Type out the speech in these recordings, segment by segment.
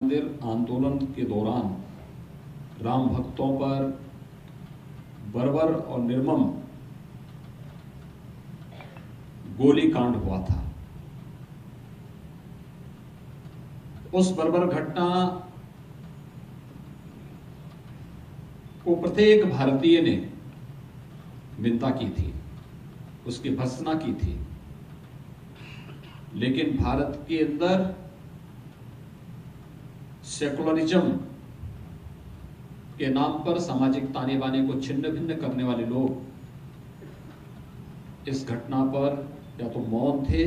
मंदिर आंदोलन के दौरान राम भक्तों पर बर्बर और निर्मम गोलीकांड हुआ था। उस बर्बर घटना को प्रत्येक भारतीय ने निंदा की थी, उसकी भर्त्सना की थी, लेकिन भारत के अंदर सेकुलरिज्म के नाम पर सामाजिक ताने बाने को छिन्न भिन्न करने वाले लोग इस घटना पर या तो मौन थे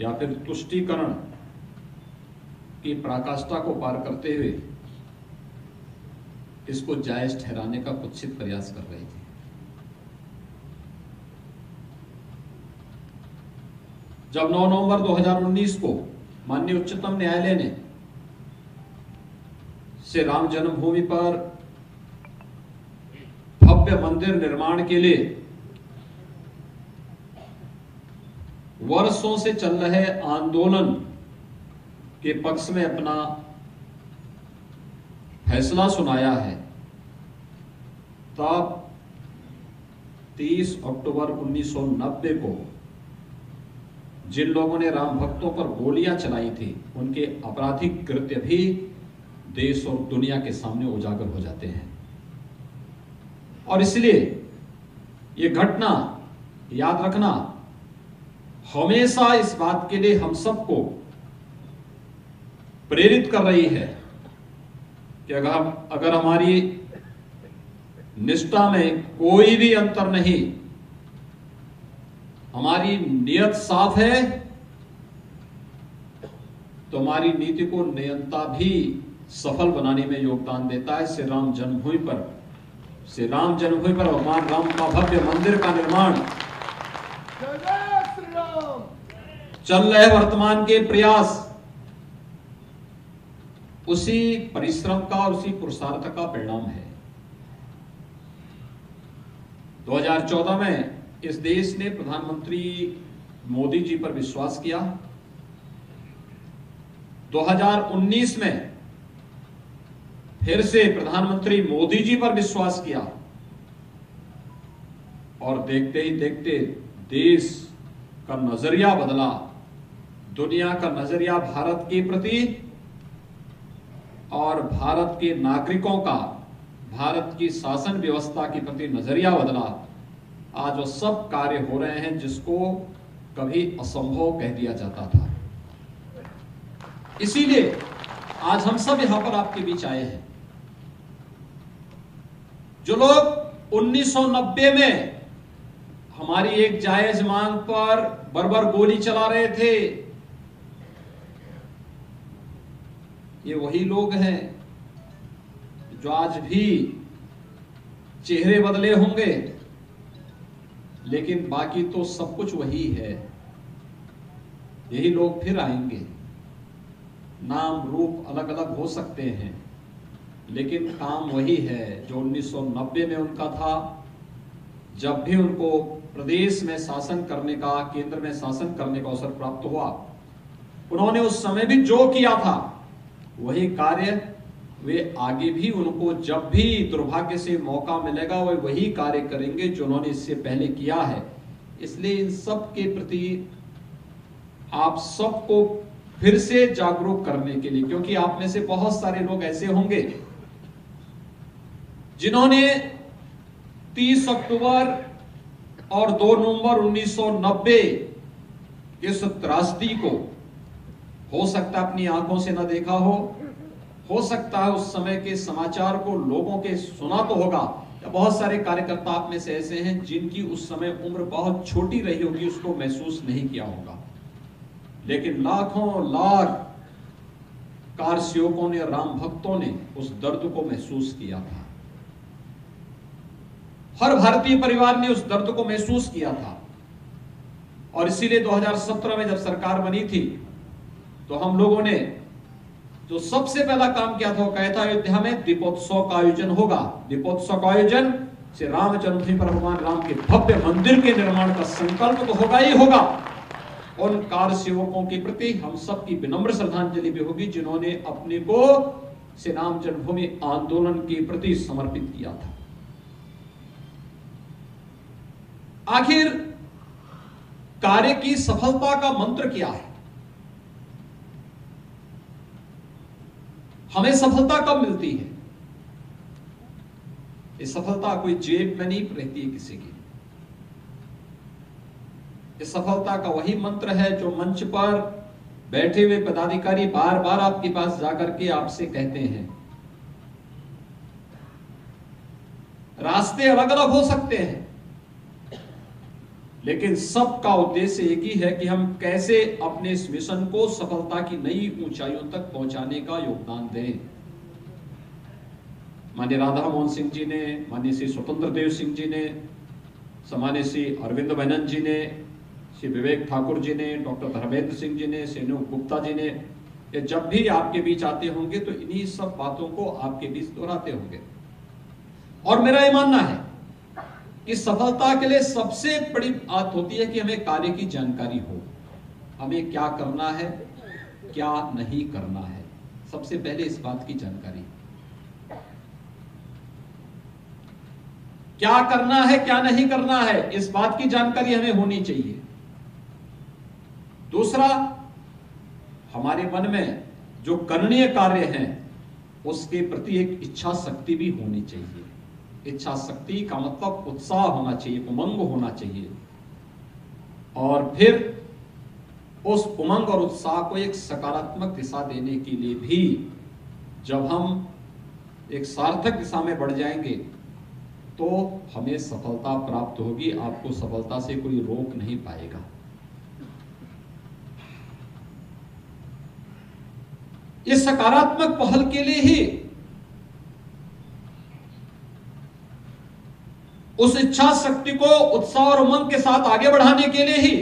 या फिर तुष्टीकरण की पराकाष्ठा को पार करते हुए इसको जायज ठहराने का कुत्सित प्रयास कर रहे थे। जब 9 नवंबर 2019 को माननीय उच्चतम न्यायालय ने से राम जन्मभूमि पर भव्य मंदिर निर्माण के लिए वर्षों से चल रहे आंदोलन के पक्ष में अपना फैसला सुनाया है, तब 30 अक्टूबर 1990 को जिन लोगों ने राम भक्तों पर गोलियां चलाई थी उनके आपराधिक कृत्य भी देश और दुनिया के सामने उजागर हो जाते हैं। और इसलिए ये घटना याद रखना हमेशा इस बात के लिए हम सबको प्रेरित कर रही है कि अगर हमारी निष्ठा में कोई भी अंतर नहीं, हमारी नियत साफ है, तो हमारी नीति को नियंता भी सफल बनाने में योगदान देता है। श्री राम जन्मभूमि पर भगवान राम का भव्य मंदिर का निर्माण चल रहे वर्तमान के प्रयास उसी परिश्रम का और उसी पुरुषार्थ का परिणाम है। 2014 में इस देश ने प्रधानमंत्री मोदी जी पर विश्वास किया। 2019 में फिर से प्रधानमंत्री मोदी जी पर विश्वास किया और देखते ही देखते देश का नजरिया बदला, दुनिया का नजरिया भारत के प्रति और भारत के नागरिकों का भारत की शासन व्यवस्था के प्रति नजरिया बदला। आज वो सब कार्य हो रहे हैं जिसको कभी असंभव कह दिया जाता था। इसीलिए आज हम सब यहां पर आपके बीच आए हैं। जो लोग 1990 में हमारी एक जायज मांग पर बर्बर गोली चला रहे थे, ये वही लोग हैं जो आज भी चेहरे बदले होंगे, लेकिन बाकी तो सब कुछ वही है। यही लोग फिर आएंगे, नाम रूप अलग अलग हो सकते हैं, लेकिन काम वही है जो 1990 में उनका था। जब भी उनको प्रदेश में शासन करने का, केंद्र में शासन करने का अवसर प्राप्त हुआ, उन्होंने उस समय भी जो किया था वही कार्य वे आगे भी उनको जब भी दुर्भाग्य से मौका मिलेगा वो वही कार्य करेंगे जो उन्होंने इससे पहले किया है। इसलिए इन सब के प्रति आप सबको फिर से जागरूक करने के लिए, क्योंकि आप में से बहुत सारे लोग ऐसे होंगे जिन्होंने 30 अक्टूबर और 2 नवंबर 1990 इस त्रासदी को हो सकता है अपनी आंखों से ना देखा हो सकता है उस समय के समाचार को लोगों के सुना तो होगा, या बहुत सारे कार्यकर्ता आप में से ऐसे हैं जिनकी उस समय उम्र बहुत छोटी रही होगी, उसको महसूस नहीं किया होगा। लेकिन लाखों लाख कार सेवकों ने, राम भक्तों ने उस दर्द को महसूस किया था। हर भारतीय परिवार ने उस दर्द को महसूस किया था। और इसीलिए 2017 में जब सरकार बनी थी तो हम लोगों ने जो सबसे पहला काम किया था वो कहा था अयोध्या में दीपोत्सव का आयोजन होगा। दीपोत्सव का आयोजन से राम जन्मभूमि पर भगवान राम के भव्य मंदिर के निर्माण का संकल्प तो होगा ही होगा, उन कार्य सेवकों के प्रति हम सबकी विनम्र श्रद्धांजलि भी होगी जिन्होंने अपने को श्री राम जन्मभूमि आंदोलन के प्रति समर्पित किया था। आखिर कार्य की सफलता का मंत्र क्या है? हमें सफलता कब मिलती है? ये सफलता कोई जेब में नहीं रहती है किसी की। इस सफलता का वही मंत्र है जो मंच पर बैठे हुए पदाधिकारी बार बार आपके पास जाकर के आपसे कहते हैं। रास्ते अलग अलग हो सकते हैं, लेकिन सबका उद्देश्य एक ही है कि हम कैसे अपने इस मिशन को सफलता की नई ऊंचाइयों तक पहुंचाने का योगदान दें। माननीय राधा मोहन सिंह जी ने, माननीय श्री स्वतंत्र देव सिंह जी ने, सम्मानित श्री अरविंद मेनन जी ने, श्री विवेक ठाकुर जी ने, डॉक्टर धर्मेंद्र सिंह जी ने, श्री अनूप गुप्ता जी ने, ये जब भी आपके बीच आते होंगे तो इन्हीं सब बातों को आपके बीच दोहराते होंगे। और मेरा ये मानना है कि सफलता के लिए सबसे बड़ी बात होती है कि हमें कार्य की जानकारी हो, हमें क्या करना है, क्या नहीं करना है। सबसे पहले इस बात की जानकारी, क्या करना है क्या नहीं करना है, इस बात की जानकारी हमें होनी चाहिए। दूसरा, हमारे मन में जो करणीय कार्य हैं उसके प्रति एक इच्छा शक्ति भी होनी चाहिए। इच्छा शक्ति का मतलब उत्साह होना चाहिए, उमंग होना चाहिए। और फिर उस उमंग और उत्साह को एक सकारात्मक दिशा देने के लिए भी जब हम एक सार्थक दिशा में बढ़ जाएंगे तो हमें सफलता प्राप्त होगी। आपको सफलता से कोई रोक नहीं पाएगा। इस सकारात्मक पहल के लिए ही, उस इच्छा शक्ति को उत्साह और उमंग के साथ आगे बढ़ाने के लिए ही,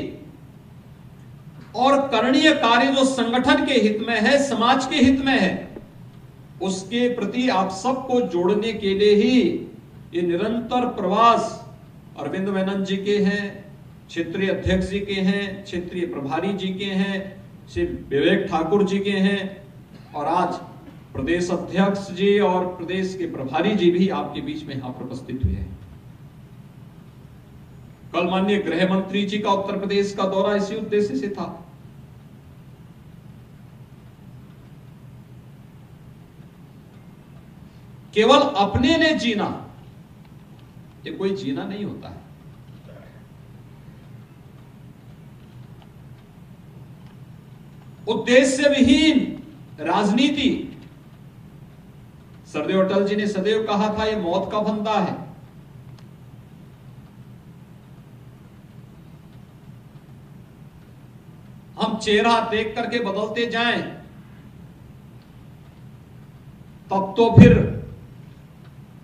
और करणीय कार्य जो संगठन के हित में है, समाज के हित में है, उसके प्रति आप सबको जोड़ने के लिए ही ये निरंतर प्रवास अरविंद मेनन जी के हैं, क्षेत्रीय अध्यक्ष जी के हैं, क्षेत्रीय प्रभारी जी के हैं, श्री विवेक ठाकुर जी के हैं, और आज प्रदेश अध्यक्ष जी और प्रदेश के प्रभारी जी भी आपके बीच में यहां पर उपस्थित हुए हैं। कल माननीय गृह मंत्री जी का उत्तर प्रदेश का दौरा इसी उद्देश्य से था। केवल अपने लिए जीना ये कोई जीना नहीं होता है। उद्देश्य विहीन राजनीति, सरदेव अटल जी ने सदैव कहा था, ये मौत का फंदा है। हम चेहरा देख करके बदलते जाएं तब तो फिर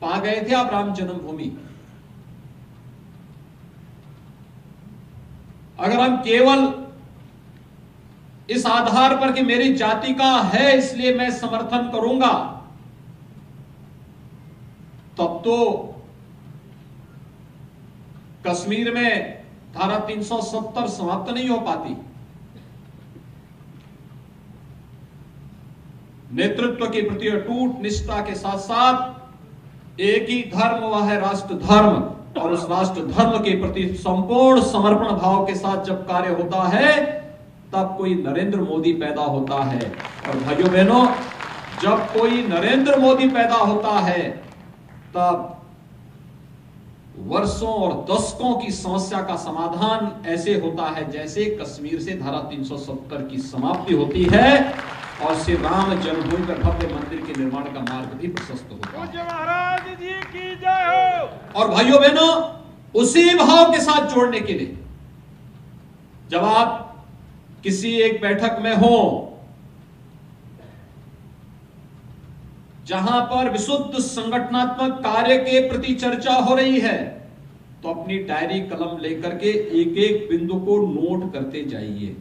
पा गए थे आप राम जन्मभूमि। अगर हम केवल इस आधार पर कि मेरी जाति का है इसलिए मैं समर्थन करूंगा, तब तो कश्मीर में धारा 370 समाप्त नहीं हो पाती। नेतृत्व के प्रति अटूट निष्ठा के साथ साथ एक ही धर्म, वह है राष्ट्र धर्म, और उस राष्ट्र धर्म के प्रति संपूर्ण समर्पण भाव के साथ जब कार्य होता है तब कोई नरेंद्र मोदी पैदा होता है। और भाइयों बहनों, जब कोई नरेंद्र मोदी पैदा होता है तब वर्षों और दशकों की समस्या का समाधान ऐसे होता है जैसे कश्मीर से धारा 370 की समाप्ति होती है और श्री राम जन्मभूमि पर भव्य मंदिर के निर्माण का मार्ग भी प्रशस्त होता है। महाराज जी की जय हो। और भाइयों बहनों, उसी भाव के साथ जोड़ने के लिए जब आप किसी एक बैठक में हो जहां पर विशुद्ध संगठनात्मक कार्य के प्रति चर्चा हो रही है, तो अपनी डायरी कलम लेकर के एक एक बिंदु को नोट करते जाइए।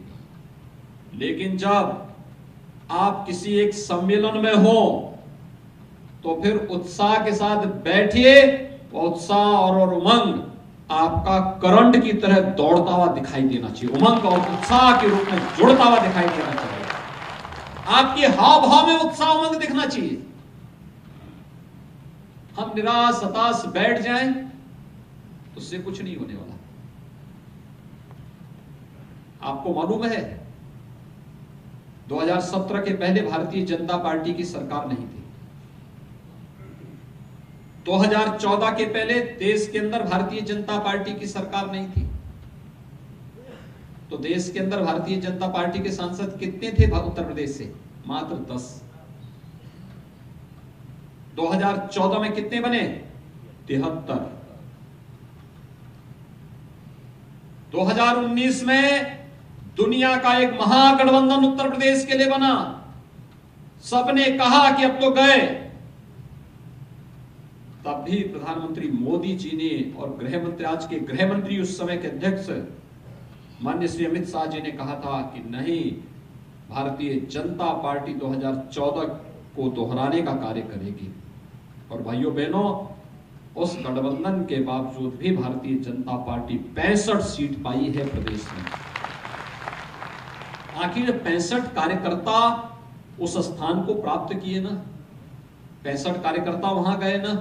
लेकिन जब आप किसी एक सम्मेलन में हो तो फिर उत्साह के साथ बैठिए, उत्साह और उमंग आपका करंट की तरह दौड़ता हुआ दिखाई देना चाहिए, उमंग और उत्साह के रूप में जुड़ता हुआ दिखाई देना चाहिए, आपके हाव भाव में उत्साह उमंग दिखना चाहिए। हम निराश हताश बैठ जाएं तो उससे कुछ नहीं होने वाला। आपको मालूम है 2017 के पहले भारतीय जनता पार्टी की सरकार नहीं थी। 2014 के पहले देश के अंदर भारतीय जनता पार्टी की सरकार नहीं थी। तो देश के अंदर भारतीय जनता पार्टी के सांसद कितने थे उत्तर प्रदेश से? मात्र 10। 2014 में कितने बने? 73। 2019 में दुनिया का एक महागठबंधन उत्तर प्रदेश के लिए बना। सबने कहा कि अब तो गए, तब भी प्रधानमंत्री मोदी जी ने और गृह मंत्री, आज के गृह मंत्री उस समय के अध्यक्ष माननीय श्री अमित शाह जी ने कहा था कि नहीं, भारतीय जनता पार्टी 2014 को दोहराने का कार्य करेगी। और भाइयों बहनों, उस गठबंधन के बावजूद भी भारतीय जनता पार्टी 65 सीट पाई है प्रदेश में। आखिर 65 कार्यकर्ता उस स्थान को प्राप्त किए ना, 65 कार्यकर्ता वहां गए ना,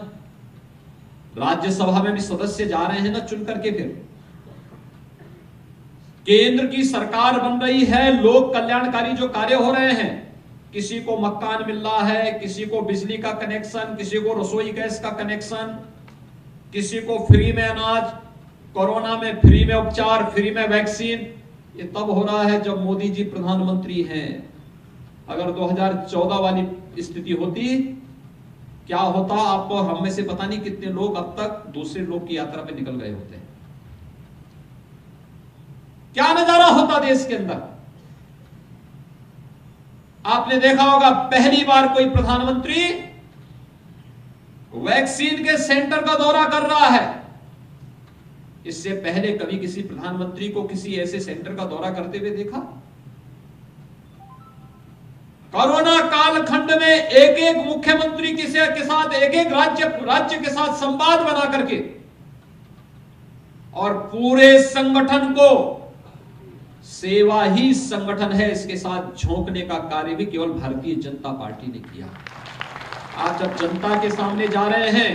राज्यसभा में भी सदस्य जा रहे हैं ना चुन करके। फिर केंद्र की सरकार बन रही है, लोक कल्याणकारी जो कार्य हो रहे हैं, किसी को मकान मिल रहा है, किसी को बिजली का कनेक्शन, किसी को रसोई गैस का कनेक्शन, किसी को फ्री में अनाज, कोरोना में फ्री में उपचार, फ्री में वैक्सीन। ये तब हो रहा है जब मोदी जी प्रधानमंत्री हैं। अगर 2014 वाली स्थिति होती, क्या होता? आपको हम में से पता नहीं कितने लोग अब तक दूसरे लोग की यात्रा पे निकल गए होते। क्या नजारा होता देश के अंदर। आपने देखा होगा पहली बार कोई प्रधानमंत्री वैक्सीन के सेंटर का दौरा कर रहा है। इससे पहले कभी किसी प्रधानमंत्री को किसी ऐसे सेंटर का दौरा करते हुए देखा? कोरोना कालखंड में एक एक मुख्यमंत्री के साथ, एक एक राज्य के साथ संवाद बना करके और पूरे संगठन को, सेवा ही संगठन है, इसके साथ झोंकने का कार्य भी केवल भारतीय जनता पार्टी ने किया। आज जब जनता के सामने जा रहे हैं,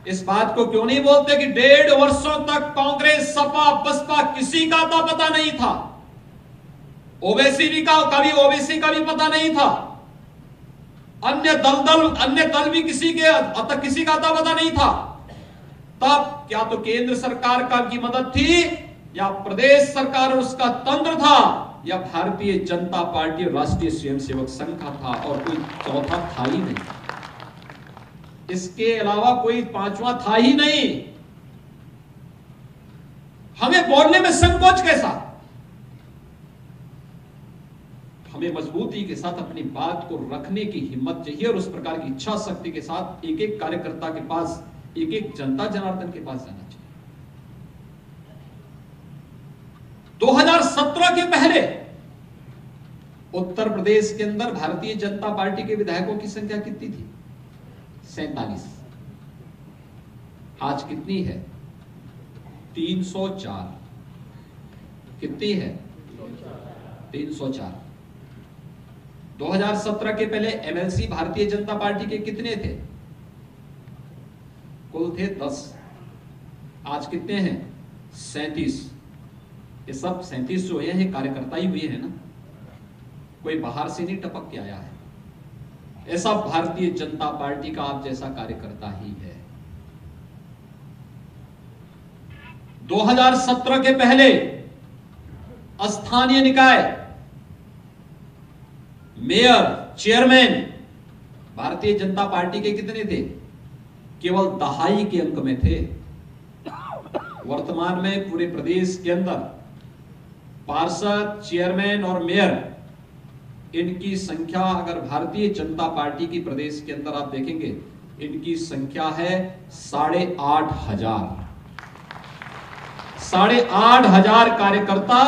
इस बात को क्यों नहीं बोलते कि 1.5 वर्षों तक कांग्रेस, सपा, बसपा किसी का तो पता नहीं था, ओबीसी का भी पता नहीं था, अन्य दल भी किसी का तो पता नहीं था। तब क्या तो केंद्र सरकार का की मदद थी, या प्रदेश सरकार और उसका तंत्र था, या भारतीय जनता पार्टी और राष्ट्रीय स्वयंसेवक संघ का था, और कोई चौथा था ही नहीं। इसके अलावा कोई पांचवा था ही नहीं। हमें बोलने में संकोच कैसा? हमें मजबूती के साथ अपनी बात को रखने की हिम्मत चाहिए, और उस प्रकार की इच्छा शक्ति के साथ एक एक कार्यकर्ता के पास, एक एक जनता जनार्दन के पास जाना चाहिए। 2017 के पहले उत्तर प्रदेश के अंदर भारतीय जनता पार्टी के विधायकों की संख्या कितनी थी? 47। आज कितनी है? 304। कितनी है? 304। 2017 के पहले एमएलसी भारतीय जनता पार्टी के कितने थे? कुल थे 10। आज कितने हैं? 37। ये सब 37 जो हुए हैं कार्यकर्ता ही हुए हैं ना, कोई बाहर से नहीं टपक के आया है। ऐसा भारतीय जनता पार्टी का आप जैसा कार्यकर्ता ही है। 2017 के पहले स्थानीय निकाय mayor, chairman Bharatiya Janata party के कितने थे? केवल दहाई के अंक में थे। वर्तमान में पूरे प्रदेश के अंदर पार्षद, चेयरमैन और मेयर, इनकी संख्या अगर भारतीय जनता पार्टी की प्रदेश के अंदर आप देखेंगे, इनकी संख्या है 8,500। 8,500 कार्यकर्ता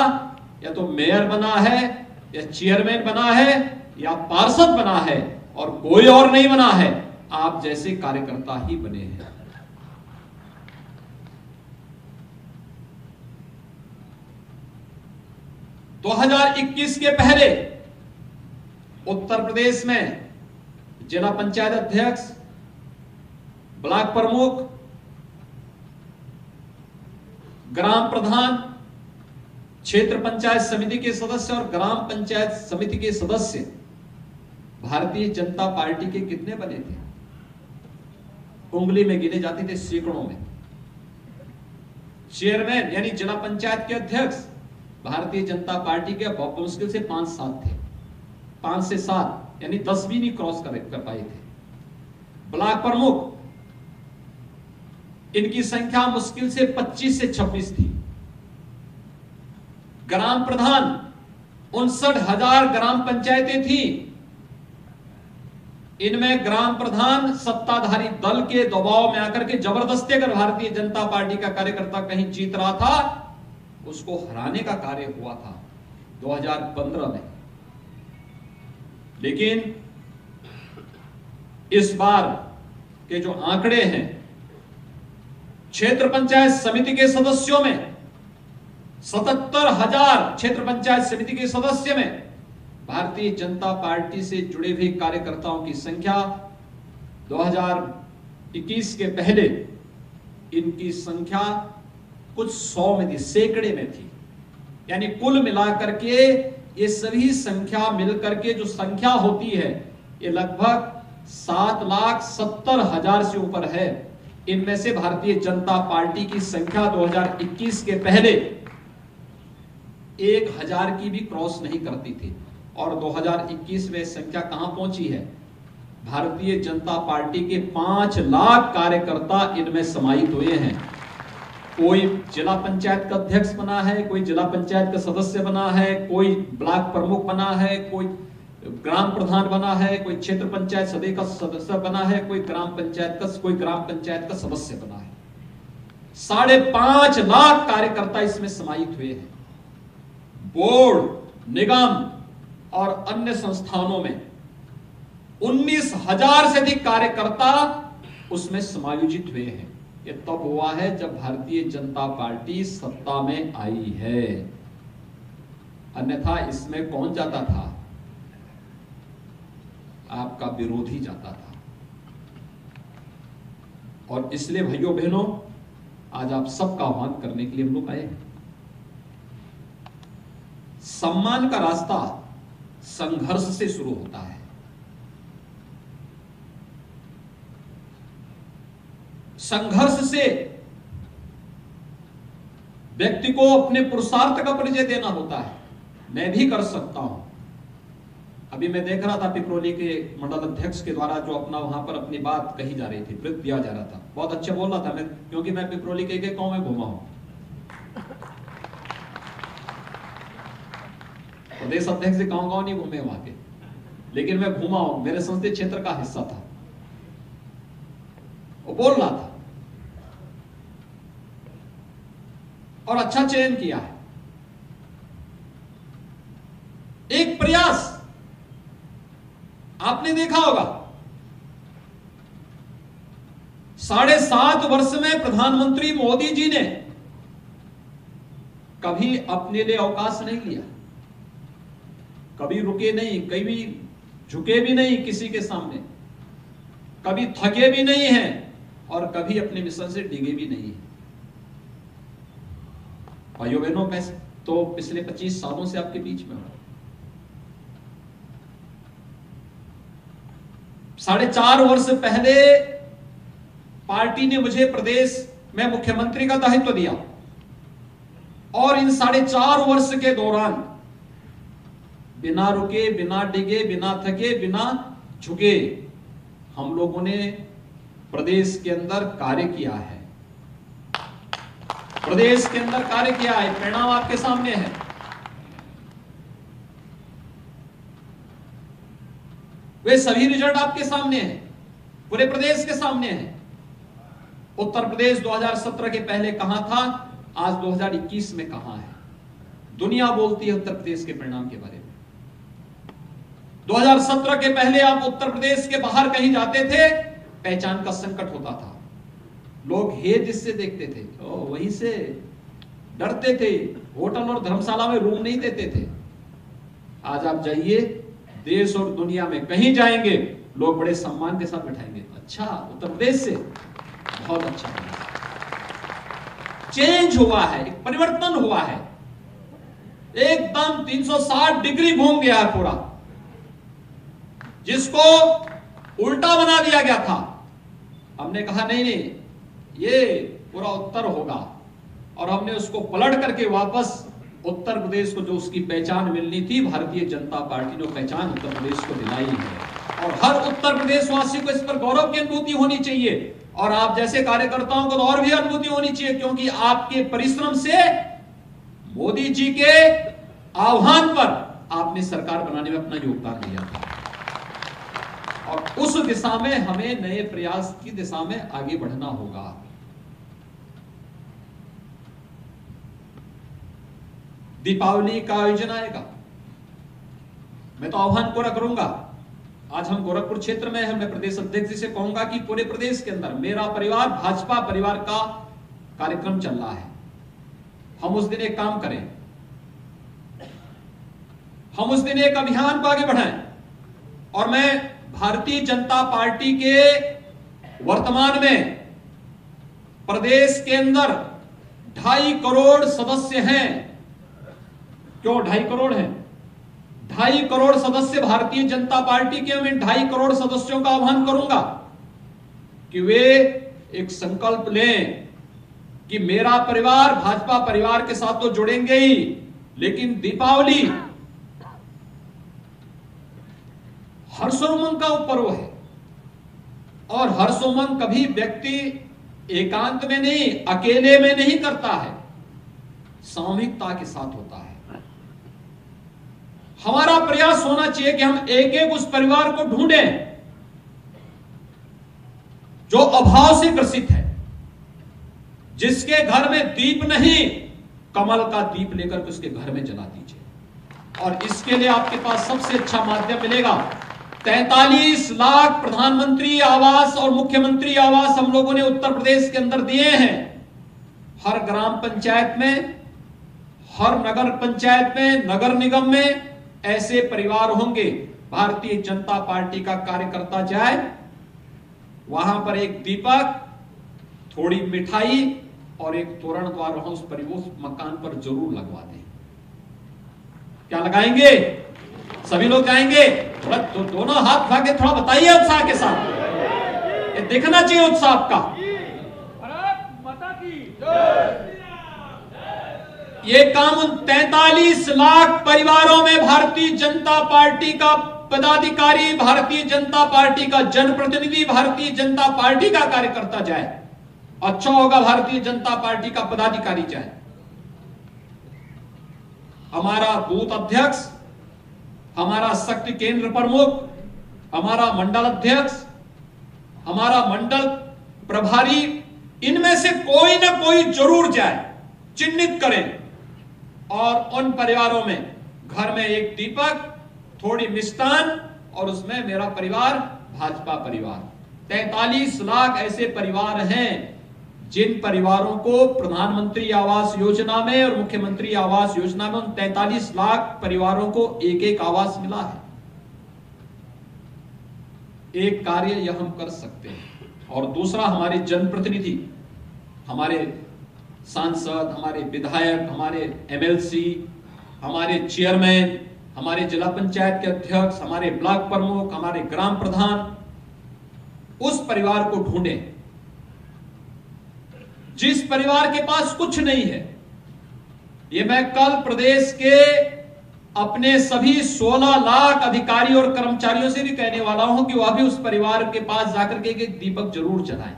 या तो मेयर बना है, या चेयरमैन बना है, या पार्षद बना है, और कोई और नहीं बना है। आप जैसे कार्यकर्ता ही बने हैं। 2021 के पहले उत्तर प्रदेश में जिला पंचायत अध्यक्ष, ब्लॉक प्रमुख, ग्राम प्रधान, क्षेत्र पंचायत समिति के सदस्य और ग्राम पंचायत समिति के सदस्य भारतीय जनता पार्टी के कितने बने थे? उंगली में गिने जाते थे, सैकड़ों में। चेयरमैन यानी जिला पंचायत के अध्यक्ष भारतीय जनता पार्टी के बहुत मुश्किल से 5-7 थे, 5 से 7 यानी 10 भी नहीं क्रॉस कर पाए थे। ब्लॉक प्रमुख, इनकी संख्या मुश्किल से 25 से 26 थी। ग्राम प्रधान 59,000 ग्राम पंचायतें थी। इनमें ग्राम प्रधान सत्ताधारी दल के दबाव में आकर के जबरदस्ती अगर भारतीय जनता पार्टी का कार्यकर्ता कहीं जीत रहा था, उसको हराने का कार्य हुआ था 2015 में। लेकिन इस बार के जो आंकड़े हैं, क्षेत्र पंचायत समिति के सदस्यों में 77,000 क्षेत्र पंचायत समिति के सदस्य में भारतीय जनता पार्टी से जुड़े हुए कार्यकर्ताओं की संख्या 2021 के पहले इनकी संख्या कुछ 100 में थी, सैकड़े में थी। यानी कुल मिलाकर के ये सभी संख्या मिलकर के जो संख्या होती है, ये लगभग 7,70,000 से ऊपर है। इनमें से भारतीय जनता पार्टी की संख्या 2021 के पहले 1,000 की भी क्रॉस नहीं करती थी, और 2021 में संख्या कहां पहुंची है? भारतीय जनता पार्टी के 5 लाख कार्यकर्ता इनमें समाहित हुए हैं। कोई जिला पंचायत का अध्यक्ष बना है, कोई जिला पंचायत का सदस्य बना है, कोई ब्लॉक प्रमुख बना है, कोई ग्राम प्रधान बना है, कोई क्षेत्र पंचायत समिति का सदस्य बना है, कोई ग्राम पंचायत का सदस्य बना है। 5.5 लाख कार्यकर्ता इसमें समाहित हुए हैं। बोर्ड, निगम और अन्य संस्थानों में 19,000 से अधिक कार्यकर्ता उसमें समायोजित हुए हैं। यह तब हुआ है जब भारतीय जनता पार्टी सत्ता में आई है, अन्यथा इसमें कौन जाता था? आपका विरोधी जाता था। और इसलिए भाइयों बहनों, आज आप सबका आह्वान करने के लिए हम लोग आए। सम्मान का रास्ता संघर्ष से शुरू होता है। संघर्ष से व्यक्ति को अपने पुरुषार्थ का परिचय देना होता है। मैं भी कर सकता हूं। अभी मैं देख रहा था पिपरोली के मंडल अध्यक्ष के द्वारा जो अपना वहां पर अपनी बात कही जा रही थी, वृत्त दिया जा रहा था। बहुत अच्छा बोल रहा था, मैं क्योंकि मैं पिपरोली के गांव में घूमा हूं, प्रदेश अध्यक्ष से गांव नहीं घूमे वहां के, लेकिन मैं घूमा हूं, मेरे संसदीय क्षेत्र का हिस्सा था। वो बोल रहा था और अच्छा चयन किया है। एक प्रयास आपने देखा होगा, 7.5 वर्ष में प्रधानमंत्री मोदी जी ने कभी अपने लिए अवकाश नहीं लिया, कभी रुके नहीं, कभी झुके भी नहीं किसी के सामने, कभी थके भी नहीं हैं और कभी अपने मिशन से डिगे भी नहीं है। भाइयों बहनों, मैं तो पिछले 25 सालों से आपके बीच में हूं। 4.5 वर्ष पहले पार्टी ने मुझे प्रदेश में मुख्यमंत्री का दायित्व दिया और इन 4.5 वर्ष के दौरान बिना रुके, बिना डिगे, बिना थके, बिना झुके हम लोगों ने प्रदेश के अंदर कार्य किया है। प्रदेश के अंदर कार्य किया है, परिणाम आपके सामने है। वे सभी रिजल्ट आपके सामने हैं, पूरे प्रदेश के सामने हैं। उत्तर प्रदेश 2017 के पहले कहां था, आज 2021 में कहां है। दुनिया बोलती है उत्तर प्रदेश के परिणाम के बारे में। 2017 के पहले आप उत्तर प्रदेश के बाहर कहीं जाते थे, पहचान का संकट होता था। लोग हे जिससे देखते थे, ओ वहीं से डरते थे, होटल और धर्मशाला में रूम नहीं देते थे। आज आप जाइए, देश और दुनिया में कहीं जाएंगे, लोग बड़े सम्मान के साथ बैठाएंगे। अच्छा, उत्तर प्रदेश से बहुत अच्छा चेंज हुआ है, एक परिवर्तन हुआ है, एकदम 360 डिग्री घूम गया है पूरा। जिसको उल्टा बना दिया गया था, हमने कहा नहीं नहीं ये पूरा उत्तर होगा, और हमने उसको पलट करके वापस उत्तर प्रदेश को जो उसकी पहचान मिलनी थी, भारतीय जनता पार्टी ने पहचान उत्तर प्रदेश को दिलाई है। और हर उत्तर प्रदेश वासी को इस पर गौरव की अनुभूति होनी चाहिए, और आप जैसे कार्यकर्ताओं को तो और भी अनुभूति होनी चाहिए, क्योंकि आपके परिश्रम से मोदी जी के आह्वान पर आपने सरकार बनाने में अपना योगदान दिया था। और उस दिशा में हमें नए प्रयास की दिशा में आगे बढ़ना होगा। दीपावली का आयोजन आएगा, मैं तो आह्वान पूरा करूंगा। आज हम गोरखपुर क्षेत्र में हैं, मैं प्रदेश अध्यक्ष जी से कहूंगा कि पूरे प्रदेश के अंदर मेरा परिवार भाजपा परिवार का कार्यक्रम चल रहा है। हम उस दिन एक काम करें, हम उस दिन एक अभियान को आगे बढ़ाएं, और मैं भारतीय जनता पार्टी के वर्तमान में प्रदेश के अंदर 2.5 करोड़ सदस्य हैं। क्यों 2.5 करोड़ हैं? 2.5 करोड़ सदस्य भारतीय जनता पार्टी के, मैं 2.5 करोड़ सदस्यों का आह्वान करूंगा कि वे एक संकल्प लें कि मेरा परिवार भाजपा परिवार के साथ तो जुड़ेंगे ही, लेकिन दीपावली हर्षोमंग का पर्व है, और हर्षोमंग कभी व्यक्ति एकांत में नहीं, अकेले में नहीं करता है, सामूहिकता के साथ होता है। हमारा प्रयास होना चाहिए कि हम एक एक उस परिवार को ढूंढें जो अभाव से ग्रसित है, जिसके घर में दीप नहीं, कमल का दीप लेकर के उसके घर में जला दीजिए। और इसके लिए आपके पास सबसे अच्छा माध्यम मिलेगा। 43 लाख प्रधानमंत्री आवास और मुख्यमंत्री आवास हम लोगों ने उत्तर प्रदेश के अंदर दिए हैं। हर ग्राम पंचायत में, हर नगर पंचायत में, नगर निगम में ऐसे परिवार होंगे। भारतीय जनता पार्टी का कार्यकर्ता जाए, वहां पर एक दीपक, थोड़ी मिठाई और एक तोरण द्वार वहां उस मकान पर जरूर लगवा दें। क्या लगाएंगे? सभी लोग जाएंगे? थोड़ा दोनों हाथ उठा के थोड़ा बताइए उत्साह के साथ, ये देखना चाहिए उत्साह आपका। भारत माता की जय। ये काम उन 43 लाख परिवारों में भारतीय जनता पार्टी का पदाधिकारी, भारतीय जनता पार्टी का जनप्रतिनिधि, भारतीय जनता पार्टी का कार्यकर्ता जाए। अच्छा होगा भारतीय जनता पार्टी का पदाधिकारी जाए। हमारा बूथ अध्यक्ष, हमारा शक्ति केंद्र प्रमुख, हमारा मंडल अध्यक्ष, हमारा मंडल प्रभारी, इनमें से कोई ना कोई जरूर जाए, चिन्हित करें, और उन परिवारों में घर में एक दीपक, थोड़ी मिष्टान, और उसमें मेरा परिवार भाजपा परिवार। 43 लाख ऐसे परिवार हैं जिन परिवारों को प्रधानमंत्री आवास योजना में और मुख्यमंत्री आवास योजना में, उन 43 लाख परिवारों को एक एक आवास मिला है। एक कार्य यह हम कर सकते हैं। और दूसरा, हमारे जनप्रतिनिधि, हमारे सांसद, हमारे विधायक, हमारे एमएलसी, हमारे चेयरमैन, हमारे जिला पंचायत के अध्यक्ष, हमारे ब्लॉक प्रमुख, हमारे ग्राम प्रधान, उस परिवार को ढूंढें जिस परिवार के पास कुछ नहीं है। ये मैं कल प्रदेश के अपने सभी 16 लाख अधिकारी और कर्मचारियों से भी कहने वाला हूं कि वह भी उस परिवार के पास जाकर के एक दीपक जरूर जलाएं,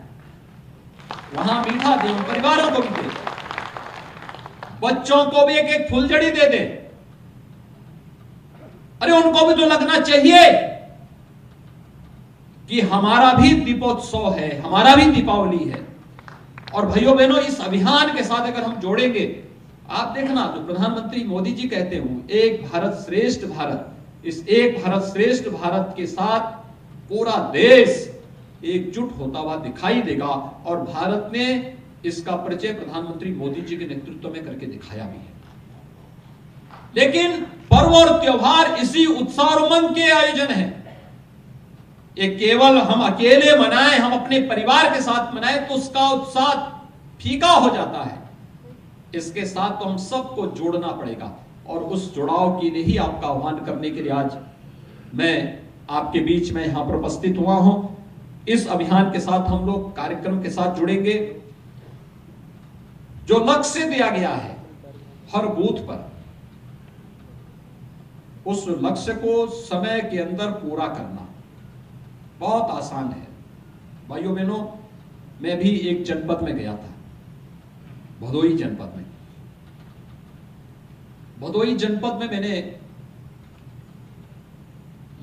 वहां मीठा दें, परिवारों को भी दे, बच्चों को भी एक एक फुलझड़ी दे दे। अरे उनको भी तो लगना चाहिए कि हमारा भी दीपोत्सव है, हमारा भी दीपावली है। और भाइयों बहनों, इस अभियान के साथ अगर हम जोड़ेंगे, आप देखना जो प्रधानमंत्री मोदी जी कहते हो, एक भारत श्रेष्ठ भारत, इस एक भारत श्रेष्ठ भारत के साथ पूरा देश एकजुट होता हुआ दिखाई देगा। और भारत ने इसका परिचय प्रधानमंत्री मोदी जी के नेतृत्व में करके दिखाया भी है। लेकिन पर्व और त्योहार इसी उत्साह और उमंग के आयोजन है। ये केवल हम अकेले मनाएं, हम अपने परिवार के साथ मनाएं तो उसका उत्साह फीका हो जाता है। इसके साथ तो हम सबको जोड़ना पड़ेगा और उस जुड़ाव के लिए ही आपका आह्वान करने के लिए आज मैं आपके बीच में यहां पर उपस्थित हुआ हूं। इस अभियान के साथ हम लोग कार्यक्रम के साथ जुड़ेंगे। जो लक्ष्य दिया गया है हर बूथ पर, उस लक्ष्य को समय के अंदर पूरा करना बहुत आसान है। भाइयों बहनों, मैं भी एक जनपद में गया था, भदोही जनपद में। भदोही जनपद में मैंने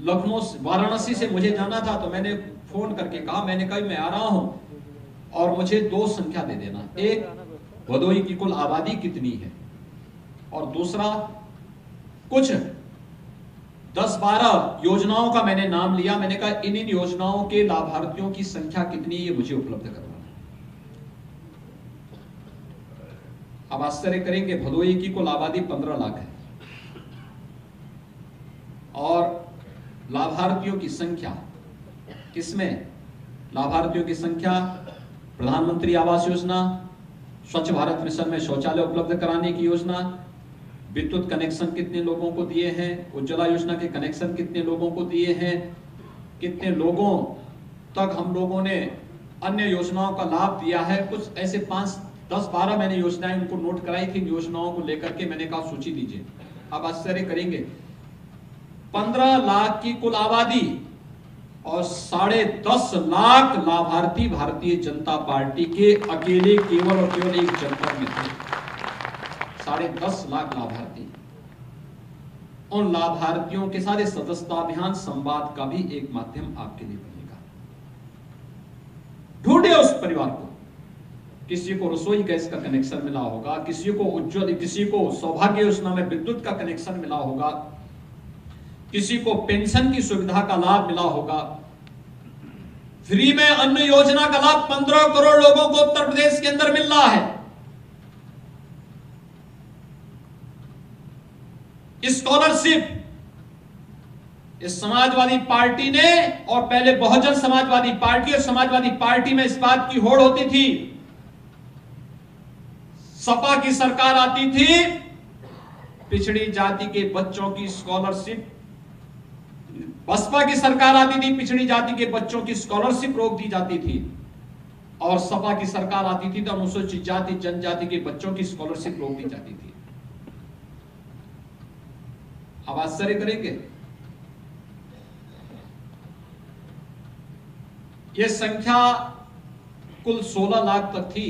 लखनऊ वाराणसी से मुझे जाना था, तो मैंने फोन करके कहा, मैंने कहा मैं आ रहा हूं और मुझे 2 संख्या दे देना। एक, भदोही की कुल आबादी कितनी है, और दूसरा कुछ 10-12 योजनाओं का मैंने नाम लिया। मैंने कहा इन योजनाओं के लाभार्थियों की संख्या कितनी है, ये मुझे उपलब्ध करवाना। अब आश्चर्य करेंगे, भदोही की कुल आबादी 15 लाख है और लाभार्थियों की संख्या, किसमें लाभार्थियों की संख्या, प्रधानमंत्री आवास योजना, स्वच्छ भारत मिशन में शौचालय उपलब्ध कराने की योजना, विद्युत कनेक्शन कितने लोगों को दिए हैं, उज्ज्वला योजना के कनेक्शन कितने लोगों को दिए हैं, कितने लोगों तक हम लोगों ने अन्य योजनाओं का लाभ दिया है। कुछ ऐसे 5-10-12 मैंने योजनाएं उनको नोट कराई थी। योजनाओं को लेकर के मैंने कहा सूची दीजिए। अब आश्चर्य करेंगे, 15 लाख की कुल आबादी और 10.5 लाख लाभार्थी भारतीय जनता पार्टी के अकेले केवल और केवल एक जनपद में थे। 10.5 लाख लाभार्थी। उन लाभार्थियों के साथ सदस्यता अभियान संवाद का भी एक माध्यम आपके लिए बनेगा। ढूंढे उस परिवार को, किसी को रसोई गैस का कनेक्शन मिला होगा, किसी को उज्ज्वल, किसी को सौभाग्य योजना में विद्युत का कनेक्शन मिला होगा, किसी को पेंशन की सुविधा का लाभ मिला होगा, फ्री में अन्न योजना का लाभ 15 करोड़ लोगों को उत्तर प्रदेश के अंदर मिल रहा है। स्कॉलरशिप इस समाजवादी पार्टी ने, और पहले बहुजन समाजवादी पार्टी और समाजवादी पार्टी में इस बात की होड़ होती थी, सपा की सरकार आती थी, पिछड़ी जाति के बच्चों की स्कॉलरशिप, बसपा की सरकार आती थी, पिछड़ी जाति के बच्चों की स्कॉलरशिप रोक दी जाती थी, और सपा की सरकार आती थी तो अनुसूचित जाति जनजाति के बच्चों की स्कॉलरशिप रोक दी जाती थी। अब आश्चर्य करेंगे, यह संख्या कुल 16 लाख तक थी।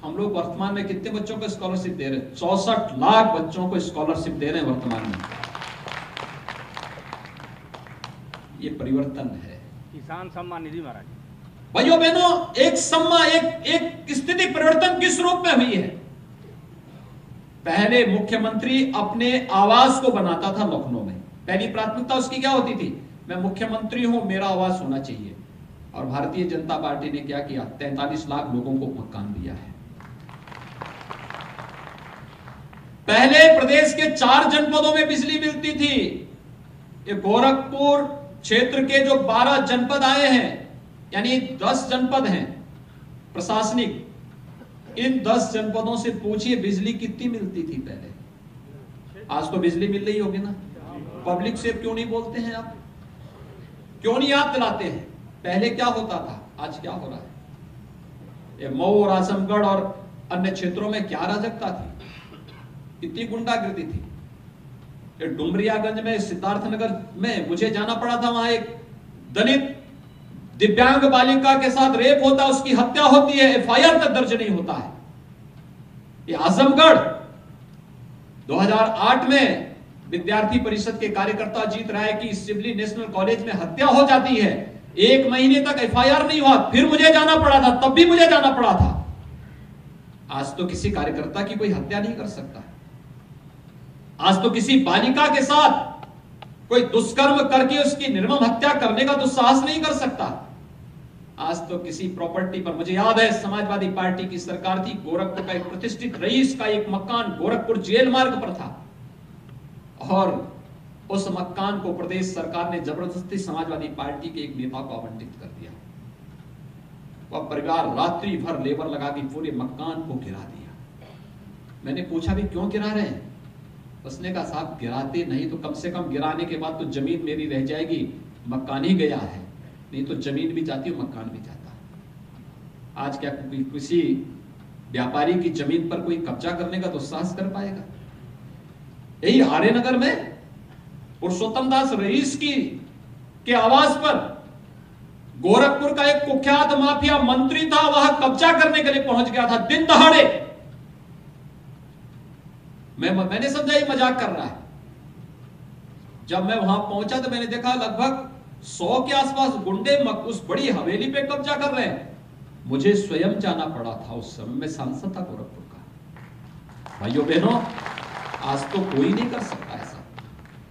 हम लोग वर्तमान में कितने बच्चों को स्कॉलरशिप दे रहे हैं? 64 लाख बच्चों को स्कॉलरशिप दे रहे हैं वर्तमान में। ये परिवर्तन है। किसान सम्मान निधि महाराज। भाइयों बहनों, एक स्थिति परिवर्तन किस रूप में हुई है? पहले मुख्यमंत्री अपने आवास को बनाता था लखनऊ में, पहली प्राथमिकता उसकी क्या होती थी? मैं मुख्यमंत्री हूं, मेरा आवास होना चाहिए। और भारतीय जनता पार्टी ने क्या किया? 43 लाख लोगों को मकान दिया है। पहले प्रदेश के 4 जनपदों में बिजली मिलती थी। ये गोरखपुर क्षेत्र के जो 12 जनपद आए हैं, यानी 10 जनपद हैं प्रशासनिक, इन 10 जनपदों से पूछिए बिजली कितनी मिलती थी पहले। आज तो बिजली मिल रही होगी ना। पब्लिक से क्यों नहीं बोलते हैं आप? क्यों नहीं याद दिलाते हैं? पहले क्या होता था, आज क्या हो रहा है? ये मऊ और आजमगढ़ और अन्य क्षेत्रों में क्या अराजकता थी, कितनी गुंडागर्दी थी। ये डुमरियागंज में, सिद्धार्थनगर में मुझे जाना पड़ा था, वहां एक दलित दिव्यांग बालिका के साथ रेप होता है, उसकी हत्या होती है, एफआईआर तक दर्ज नहीं होता है। ये आजमगढ़ 2008 में विद्यार्थी परिषद के कार्यकर्ता जीत राय की सिवली नेशनल कॉलेज में हत्या हो जाती है, 1 महीने तक एफआईआर नहीं हुआ, फिर मुझे जाना पड़ा था, तब भी मुझे जाना पड़ा था। आज तो किसी कार्यकर्ता की कोई हत्या नहीं कर सकता। आज तो किसी बालिका के साथ कोई दुष्कर्म करके उसकी निर्मम हत्या करने का दुस्साहस नहीं कर सकता। आज तो किसी प्रॉपर्टी पर, मुझे याद है समाजवादी पार्टी की सरकार थी, गोरखपुर का एक प्रतिष्ठित रईस का एक मकान गोरखपुर जेल मार्ग पर था और उस मकान को प्रदेश सरकार ने जबरदस्ती समाजवादी पार्टी के एक नेता को आवंटित कर दिया। वह परिवार रात्रि भर लेबर लगा के पूरे मकान को गिरा दिया। मैंने पूछा भी क्यों गिरा रहे हैं? उसने कहा साहब गिराते नहीं तो कम से कम गिराने के बाद तो जमीन मेरी रह जाएगी, मकान ही गया है, नहीं तो जमीन भी जाती और मकान भी जाता। आज क्या किसी व्यापारी की जमीन पर कोई कब्जा करने का तो साहस कर पाएगा? यही आर्यनगर में पुरुषोत्तम दास रईस के आवास पर गोरखपुर का एक कुख्यात माफिया मंत्री था, वह कब्जा करने के लिए पहुंच गया था दिन दहाड़े। मैंने समझा ये मजाक कर रहा है। जब मैं वहां पहुंचा तो मैंने देखा लगभग 100 के आसपास गुंडे उस बड़ी हवेली पे कब्जा कर रहे हैं। मुझे स्वयं जाना पड़ा था, उस समय मैं सांसद था गोरखपुर का। भाइयों बहनों, आज तो कोई नहीं कर सकता ऐसा।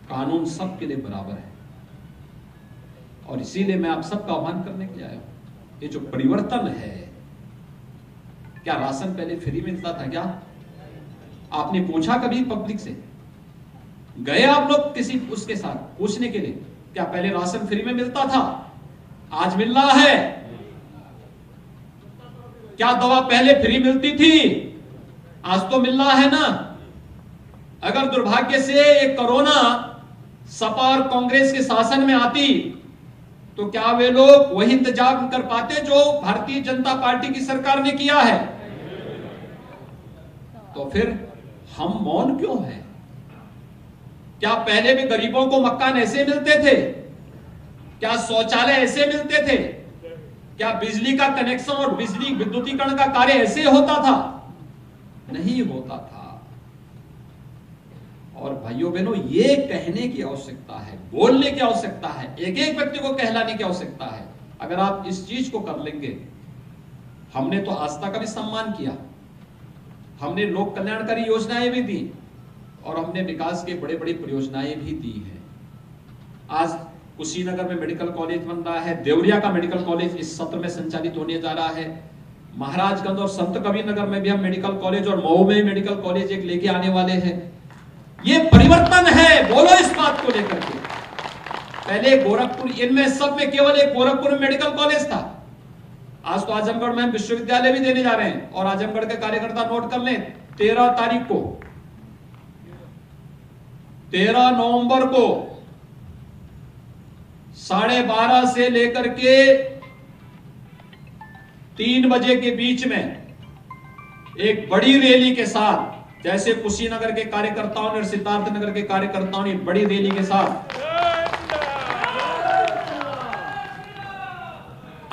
कानून सबके लिए बराबर है और इसीलिए मैं आप सबका आह्वान करने के लिए आया हूं। ये जो परिवर्तन है, क्या राशन पहले फ्री मिलता था क्या? आपने पूछा कभी पब्लिक से? गए आप लोग किसी उसके साथ पूछने के लिए क्या पहले राशन फ्री में मिलता था? आज मिल रहा है? क्या दवा पहले फ्री मिलती थी? आज तो मिल रहा है ना। अगर दुर्भाग्य से एक कोरोना सपा और कांग्रेस के शासन में आती तो क्या वे लोग वही इंतजाम कर पाते जो भारतीय जनता पार्टी की सरकार ने किया है? तो फिर हम मौन क्यों हैं? क्या पहले भी गरीबों को मकान ऐसे मिलते थे? क्या शौचालय ऐसे मिलते थे? क्या बिजली का कनेक्शन और बिजली विद्युतीकरण का कार्य ऐसे होता था? नहीं होता था। और भाइयों बहनों, ये कहने की आवश्यकता है, बोलने की आवश्यकता है, एक एक व्यक्ति को कहलाने की आवश्यकता है। अगर आप इस चीज को कर लेंगे, हमने तो आस्था का भी सम्मान किया, हमने लोक कल्याणकारी योजनाएं भी दी और हमने विकास के बड़े बड़ी परियोजनाएं भी दी है। आज कुशीनगर में मेडिकल कॉलेज बन रहा है, देवरिया का मेडिकल कॉलेज इस सत्र में संचालित होने जा रहा है, महाराजगंज और संत कबीरनगर में भी हम मेडिकल कॉलेज और मऊ में मेडिकल कॉलेज एक लेके आने वाले हैं। ये परिवर्तन है, बोलो इस बात को लेकर के। पहले गोरखपुर, इनमें सब में केवल एक गोरखपुर में मेडिकल कॉलेज था। आज तो आजमगढ़ में हम विश्वविद्यालय भी देने जा रहे हैं और आजमगढ़ के कार्यकर्ता नोट कर लें, 13 तारीख को, 13 नवंबर को 12:30 से लेकर के 3 बजे के बीच में एक बड़ी रैली के साथ, जैसे कुशीनगर के कार्यकर्ताओं ने और सिद्धार्थनगर के कार्यकर्ताओं ने बड़ी रैली के साथ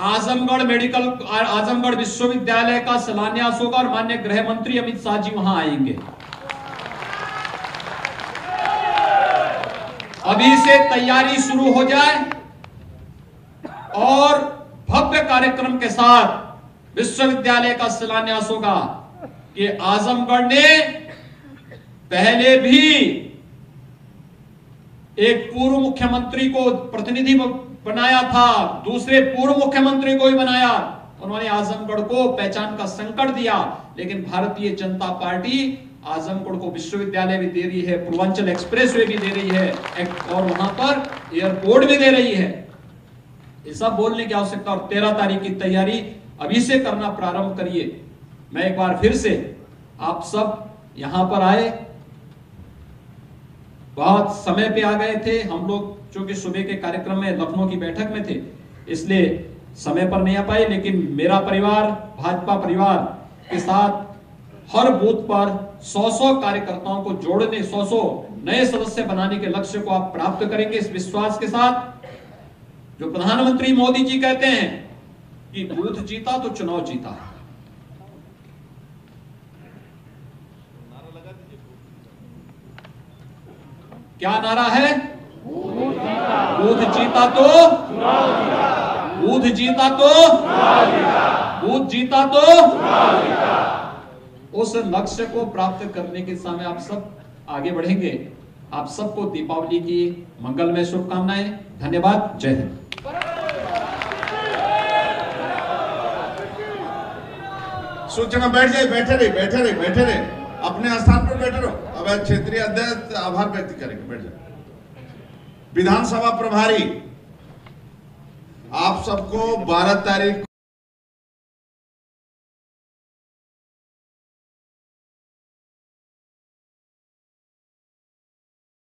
आजमगढ़ विश्वविद्यालय का शिलान्यास होगा और माननीय गृह मंत्री अमित शाह जी वहां आएंगे। अभी से तैयारी शुरू हो जाए और भव्य कार्यक्रम के साथ विश्वविद्यालय का शिलान्यास होगा कि आजमगढ़ ने पहले भी एक पूर्व मुख्यमंत्री को प्रतिनिधि बनाया था, दूसरे पूर्व मुख्यमंत्री को भी बनाया। उन्होंने आजमगढ़ को पहचान का संकट दिया, लेकिन भारतीय जनता पार्टी आजमगढ़ को विश्वविद्यालय भी दे रही है, पूर्वांचल एक्सप्रेसवे भी दे रही है और वहां पर एयरपोर्ट भी दे रही है। ये सब बोलने की आवश्यकता। और 13 तारीख की तैयारी अभी से करना प्रारंभ करिए। मैं एक बार फिर से आप सब यहां पर आए, बहुत समय पे आ गए थे हम लोग, चूंकि सुबह के कार्यक्रम में लखनऊ की बैठक में थे इसलिए समय पर नहीं आ पाए, लेकिन मेरा परिवार, भाजपा परिवार के साथ हर बूथ पर 100 कार्यकर्ताओं को जोड़ने, 100 नए सदस्य बनाने के लक्ष्य को आप प्राप्त करेंगे इस विश्वास के साथ। जो प्रधानमंत्री मोदी जी कहते हैं कि बूथ जीता तो चुनाव जीता। क्या नारा है? बूथ जीता तो बूथ जीता तो बूथ जीता तो। उस लक्ष्य को प्राप्त करने के समय आप सब आगे बढ़ेंगे। आप सबको दीपावली की मंगलमय शुभकामनाएं। धन्यवाद। जय हिंद। सूचना बैठ जाए, बैठे रहे, अपने स्थान पर बैठे रहो। अब क्षेत्रीय अध्यक्ष आभार व्यक्त करेंगे, बैठ जाए। विधानसभा प्रभारी, आप सबको 12 तारीख